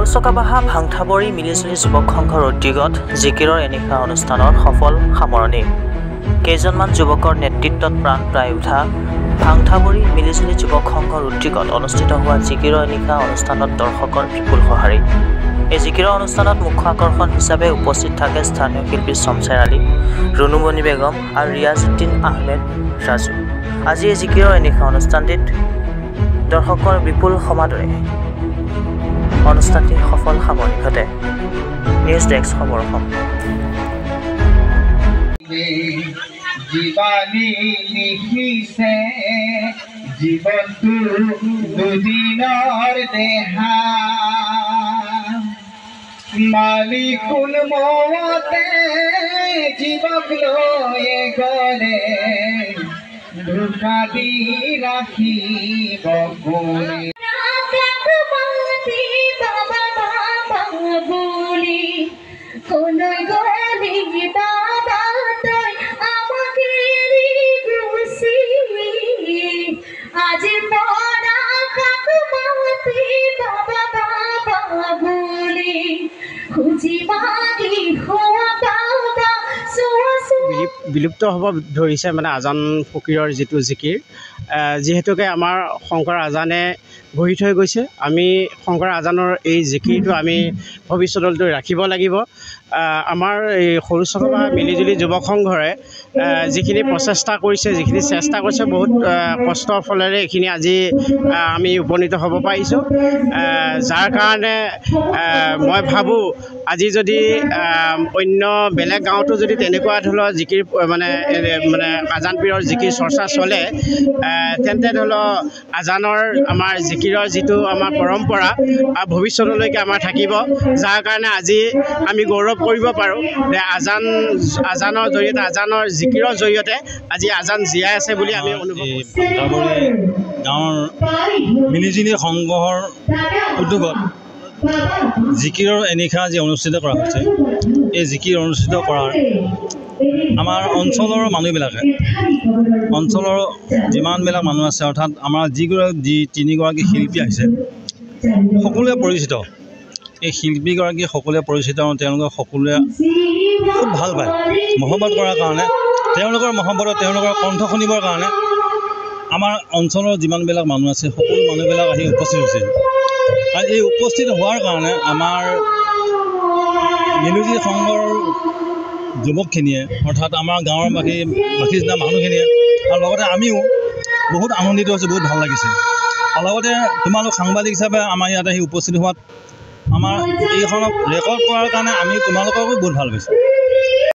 সৰুচকাবাহা ভাংঠাবৰী মিলিজুলি যুৱক সংঘৰ উদ্যোগত জিকিৰৰ এনিশা অনুষ্ঠানৰ সফল সামৰণি। কেইজনমান যুৱকৰ নেতৃত্বত প্ৰাণ প্ৰায় উঠা ভাংঠাবৰী মিলিজুলি যুৱক সংঘৰ উদ্যোগত অনুষ্ঠিত হোৱা জিকিৰৰ এনিশা অনুষ্ঠানত দৰ্শকৰ বিপুল সঁহাৰি। এই জিকিৰৰ অনুষ্ঠানত মুখ্য আকৰ্ষণ হিচাপে উপস্থিত থাকে স্থানীয় শিল্পী শমশেৰ আলী, ৰুনুমণি বেগম আৰু ৰিয়াজউদ্দিন আহমেদ ৰাজু। আজি এই জিকিৰৰ এনিশা অনুষ্ঠানটিত দৰ্শকৰ বিপুল সমাদৰে অনুষ্ঠানটিৰ সফল সামৰণি ঘটে। নিউজ ডেস্ক খবৰ অসম। জীৱানী লিখিছে জীৱনটো দুদিনৰ দেহা, মালিকুল মতে জীৱক লৈ গ'লে ধোকা দি ৰাখিব কোনে। বিলুপ্ত হ'ব ধৰিছে মানে আজান ফকীৰৰ যিটো জিকিৰ, যিহেতুকে আমাৰ শংকৰ আজানে গঢ়ি থৈ গৈছে। আমি শংকৰ আজানৰ এই জিকিৰটো আমি ভৱিষ্যতলৈ ৰাখিব লাগিব। আমাৰ এই সৰুচকাবাহা মিলিজুলি যুৱক সংঘৰে যিখিনি প্ৰচেষ্টা কৰিছে, যিখিনি চেষ্টা কৰিছে, বহুত কষ্টৰ ফলেৰে এইখিনি আজি আমি উপনীত হ'ব পাৰিছোঁ। যাৰ কাৰণে মই ভাবোঁ আজি যদি অন্য বেলেগ গাঁৱতো যদি তেনেকুৱা ধৰণৰ জিকিৰ মানে আজান পীৰৰ জিকিৰ চৰ্চা চলে, তেন্তে ধৰি লওক আজানৰ আমাৰ জিকিৰৰ যিটো আমাৰ পৰম্পৰা ভৱিষ্যতলৈকে আমাৰ থাকিব। যাৰ কাৰণে আজি আমি গৌৰৱ কৰিব পাৰোঁ যে আজানৰ জৰিয়তে, আজানৰ জিকিৰৰ জৰিয়তে আজি আজান জীয়াই আছে বুলি আমি অনুভৱ কৰোঁ। গাঁৱৰ মিলিজুলি সংঘৰ উদ্যোগত জিকিৰৰ এনিশা আজি অনুষ্ঠিত কৰা হৈছে। এই জিকিৰ অনুষ্ঠিত কৰাৰ আমাৰ অঞ্চলৰ মানুহবিলাকে, অঞ্চলৰ যিমানবিলাক মানুহ আছে, অৰ্থাৎ আমাৰ যি তিনিগৰাকী শিল্পী আহিছে সকলোৱে পৰিচিত। এই শিল্পীগৰাকী সকলোৱে পৰিচিত, তেওঁলোকে সকলোৱে খুব ভাল পায় মহব্বত কৰাৰ কাৰণে। তেওঁলোকৰ মহব্বতত তেওঁলোকৰ কণ্ঠ শুনিবৰ কাৰণে আমাৰ অঞ্চলৰ যিমানবিলাক মানুহ আছে সকলো মানুহবিলাক আহি উপস্থিত হৈছে। আৰু এই উপস্থিত হোৱাৰ কাৰণে আমাৰ মিলিজুলি সংঘৰ যুৱকখিনিয়ে, অৰ্থাৎ আমাৰ গাঁৱৰ বাকী মানুহখিনিয়ে আৰু লগতে আমিও বহুত আনন্দিত হৈছোঁ, বহুত ভাল লাগিছে। আৰু লগতে তোমালোক সাংবাদিক হিচাপে আমাৰ ইয়াত আহি উপস্থিত হোৱাত আমাৰ এইখনক ৰেকৰ্ড কৰাৰ কাৰণে আমি তোমালোককো বহুত ভাল পাইছোঁ।